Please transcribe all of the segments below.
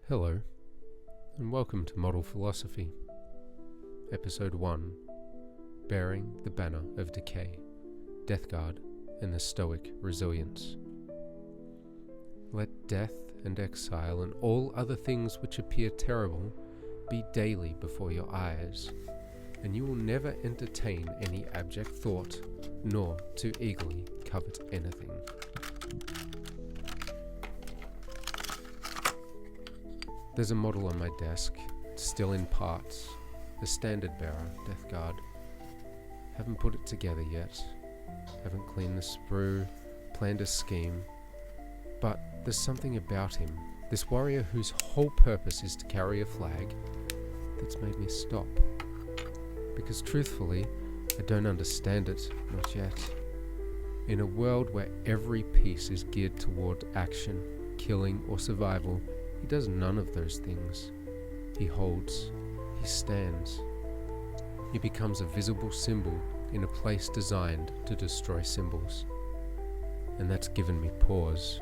Hello, and welcome to Model Philosophy, Episode 1, Bearing the Banner of Decay, Death Guard, and the Stoic Resilience. Let death and exile and all other things which appear terrible be daily before your eyes, and you will never entertain any abject thought, nor too eagerly covet anything. There's a model on my desk, still in parts, the standard bearer, Death Guard. Haven't put it together yet, haven't cleaned the sprue, planned a scheme, but there's something about him, this warrior whose whole purpose is to carry a flag, that's made me stop. Because truthfully, I don't understand it, not yet. In a world where every piece is geared toward action, killing, or survival, he does none of those things. He holds, he stands. He becomes a visible symbol in a place designed to destroy symbols. And that's given me pause.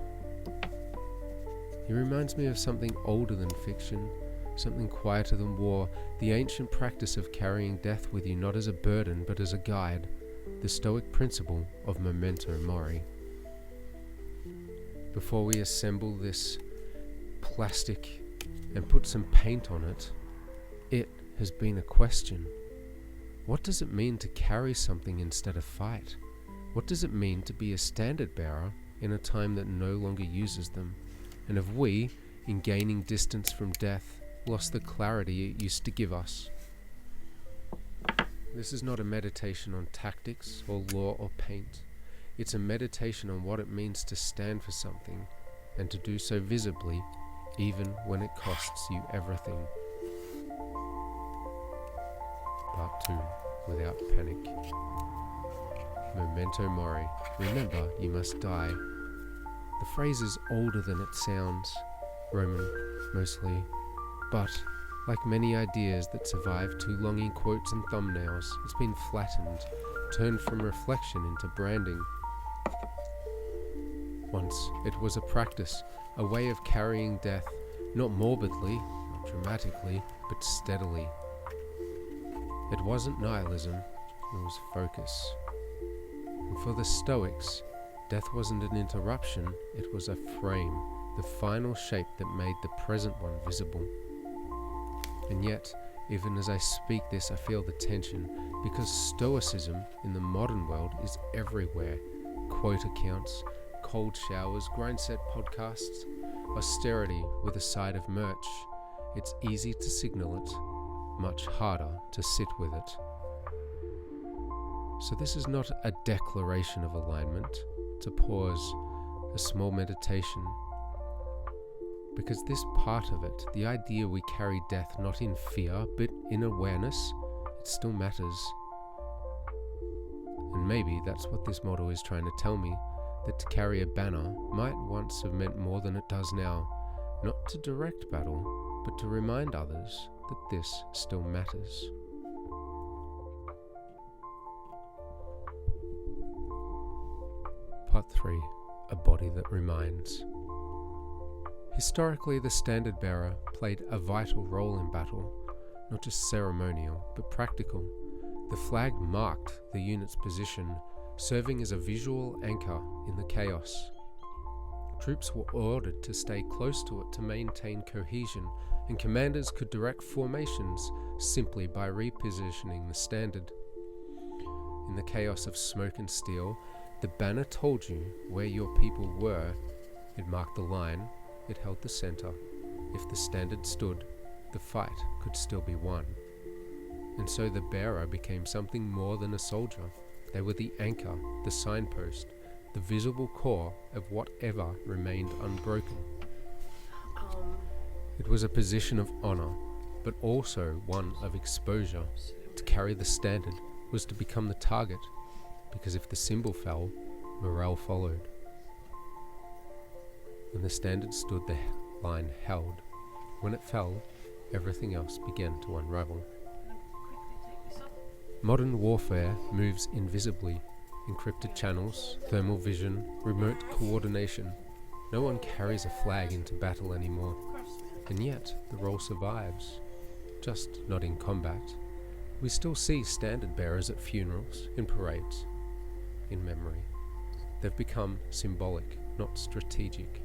He reminds me of something older than fiction, something quieter than war, the ancient practice of carrying death with you not as a burden but as a guide, the Stoic principle of memento mori. Before we assemble this plastic and put some paint on it, it has been a question. What does it mean to carry something instead of fight? What does it mean to be a standard bearer in a time that no longer uses them? And have we, in gaining distance from death, lost the clarity it used to give us? This is not a meditation on tactics or law or paint. It's a meditation on what it means to stand for something and to do so visibly, even when it costs you everything. Part 2, without panic. Memento mori. Remember, you must die. The phrase is older than it sounds, Roman mostly, but like many ideas that survive too long in quotes and thumbnails, it's been flattened, turned from reflection into branding. Once it was a practice, a way of carrying death, not morbidly, not dramatically, but steadily. It wasn't nihilism, it was focus. And for the Stoics, death wasn't an interruption, it was a frame, the final shape that made the present one visible. And yet, even as I speak this, I feel the tension, because Stoicism in the modern world is everywhere. Quote accounts, cold showers, grind-set podcasts, austerity with a side of merch. It's easy to signal it, much harder to sit with it. So this is not a declaration of alignment, to pause, a small meditation. Because this part of it, the idea we carry death not in fear, but in awareness, it still matters. And maybe that's what this model is trying to tell me, that to carry a banner might once have meant more than it does now, not to direct battle, but to remind others that this still matters. Part 3, a body that reminds. Historically, the standard bearer played a vital role in battle, not just ceremonial, but practical. The flag marked the unit's position, serving as a visual anchor in the chaos. Troops were ordered to stay close to it to maintain cohesion, and commanders could direct formations simply by repositioning the standard. In the chaos of smoke and steel, the banner told you where your people were. It marked the line, it held the center. If the standard stood, the fight could still be won. And so the bearer became something more than a soldier. They were the anchor, the signpost, the visible core of whatever remained unbroken. It was a position of honor, but also one of exposure. To carry the standard was to become the target, because if the symbol fell, morale followed. When the standard stood, the line held. When it fell, everything else began to unravel. Modern warfare moves invisibly. Encrypted channels, thermal vision, remote coordination. No one carries a flag into battle anymore. And yet the role survives, just not in combat. We still see standard bearers at funerals, in parades, in memory. They've become symbolic, not strategic.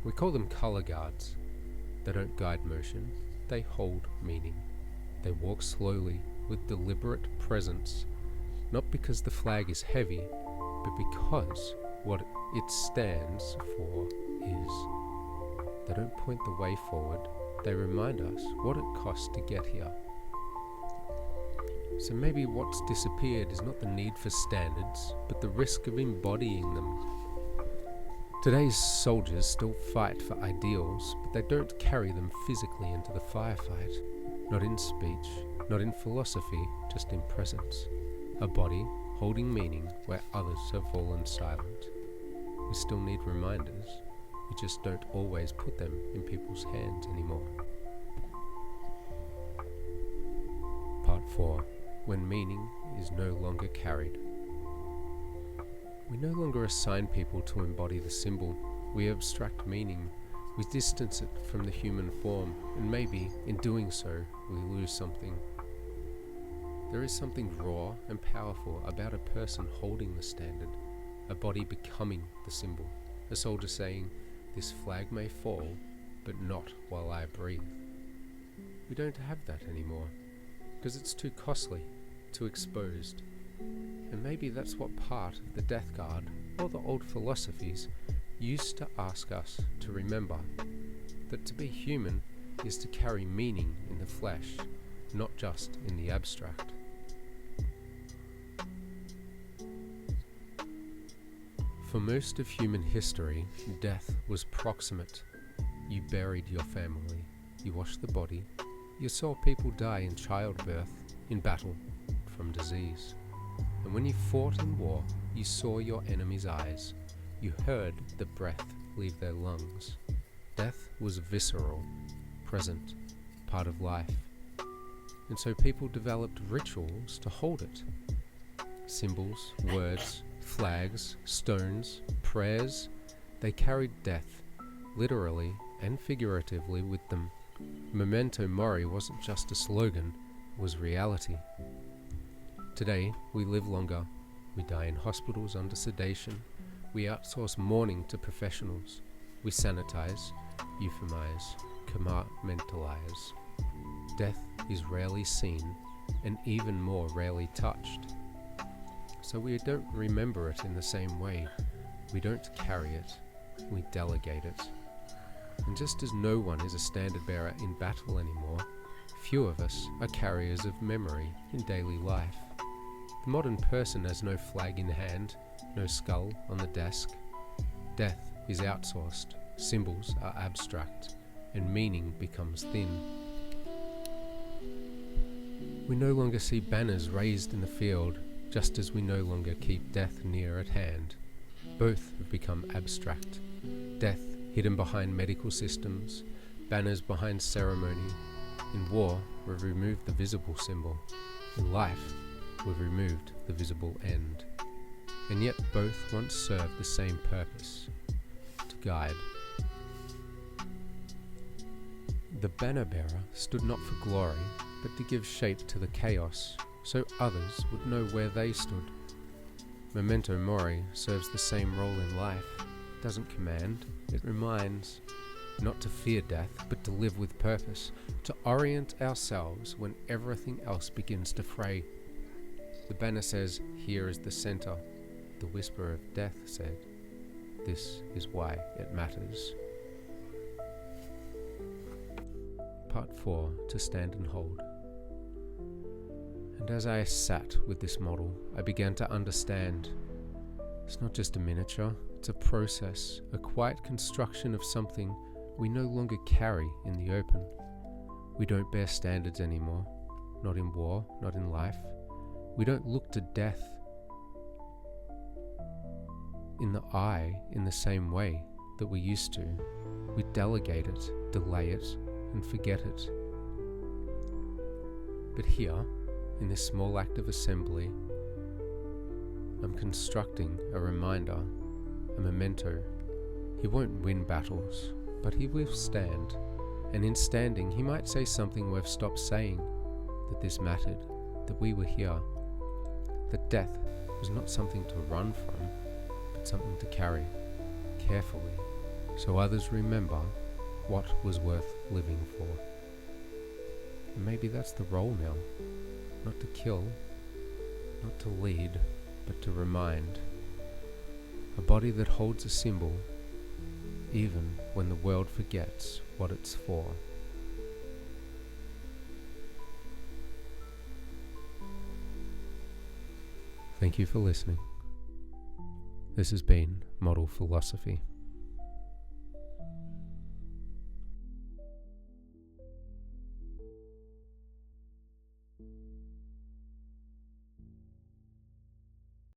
We call them colour guards. They don't guide motion, they hold meaning. They walk slowly with deliberate presence, not because the flag is heavy, but because what it stands for is. They don't point the way forward, they remind us what it costs to get here. So maybe what's disappeared is not the need for standards, but the risk of embodying them. Today's soldiers still fight for ideals, but they don't carry them physically into the firefight. Not in speech, not in philosophy, just in presence. A body holding meaning where others have fallen silent. We still need reminders, we just don't always put them in people's hands anymore. Part 4. When meaning is no longer carried. We no longer assign people to embody the symbol. We abstract meaning. We distance it from the human form, and maybe, in doing so, we lose something. There is something raw and powerful about a person holding the standard, a body becoming the symbol, a soldier saying, "This flag may fall, but not while I breathe." We don't have that anymore, because it's too costly, too exposed. And maybe that's what part of the Death Guard, or the old philosophies, used to ask us to remember, that to be human is to carry meaning in the flesh, not just in the abstract. For most of human history, death was proximate. You buried your family, you washed the body, you saw people die in childbirth, in battle, from disease. And when you fought in war, you saw your enemy's eyes, you heard the breath leave their lungs. Death was visceral, present, part of life. And so people developed rituals to hold it. Symbols, words, flags, stones, prayers, they carried death, literally and figuratively, with them. Memento Mori wasn't just a slogan, it was reality. Today, we live longer, we die in hospitals under sedation, we outsource mourning to professionals, we sanitize, euphemize, compartmentalize. Death is rarely seen, and even more rarely touched. So we don't remember it in the same way. We don't carry it, we delegate it. And just as no one is a standard bearer in battle anymore, few of us are carriers of memory in daily life. The modern person has no flag in hand, no skull on the desk. Death is outsourced, symbols are abstract, and meaning becomes thin. We no longer see banners raised in the field, just as we no longer keep death near at hand. Both have become abstract. Death hidden behind medical systems, banners behind ceremony. In war, we've removed the visible symbol. In life, we've removed the visible end. And yet both once served the same purpose, to guide. The banner bearer stood not for glory, but to give shape to the chaos, so others would know where they stood. Memento Mori serves the same role in life. It doesn't command, it reminds. Not to fear death, but to live with purpose, to orient ourselves when everything else begins to fray. The banner says, "Here is the center." The whisper of death said, "This is why it matters." Part 4. To stand and hold. And as I sat with this model, I began to understand. It's not just a miniature, it's a process, a quiet construction of something we no longer carry in the open. We don't bear standards anymore, not in war, not in life. We don't look to death in the eye in the same way that we used to. We delegate it, delay it, and forget it. But here, in this small act of assembly, I'm constructing a reminder, a memento. He won't win battles, but he will stand. And in standing, he might say something we've stopped saying, that this mattered, that we were here, that death was not something to run from, but something to carry carefully, so others remember what was worth living for. And maybe that's the role now, not to kill, not to lead, but to remind. A body that holds a symbol, even when the world forgets what it's for. Thank you for listening. This has been Model Philosophy.